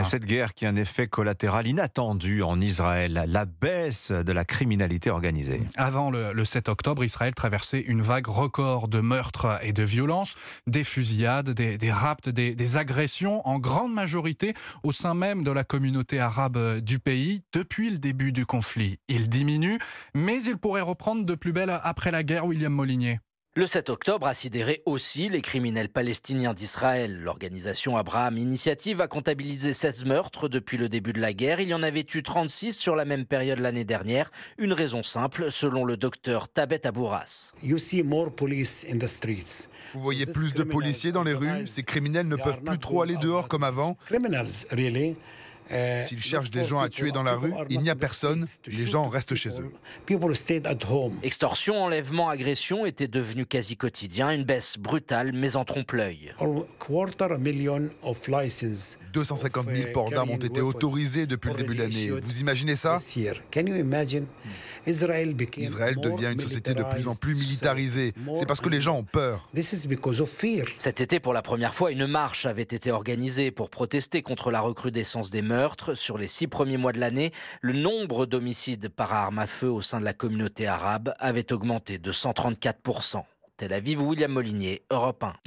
Cette guerre qui a un effet collatéral inattendu en Israël, la baisse de la criminalité organisée. Avant le 7 octobre, Israël traversait une vague record de meurtres et de violences, des fusillades, des rapts, des agressions, en grande majorité au sein même de la communauté arabe du pays. Depuis le début du conflit, il diminue, mais il pourrait reprendre de plus belle après la guerre, William Molinier. Le 7 octobre a sidéré aussi les criminels palestiniens d'Israël. L'organisation Abraham Initiative a comptabilisé 16 meurtres depuis le début de la guerre. Il y en avait eu 36 sur la même période l'année dernière. Une raison simple, selon le docteur Tabet Abouras. Vous voyez plus de policiers dans les rues, ces criminels ne peuvent plus trop aller dehors comme avant. S'ils cherchent des gens à tuer dans la rue, il n'y a personne, les gens restent chez eux. Extorsion, enlèvement, agression étaient devenus quasi quotidiens, une baisse brutale mais en trompe-l'œil. 250 000 ports d'armes ont été autorisés depuis le début de l'année. Vous imaginez ça? Israël devient une société de plus en plus militarisée. C'est parce que les gens ont peur. Cet été, pour la première fois, une marche avait été organisée pour protester contre la recrudescence des meurtres. Sur les 6 premiers mois de l'année, le nombre d'homicides par arme à feu au sein de la communauté arabe avait augmenté de 134%. Tel Aviv, William Molinier, Europe 1.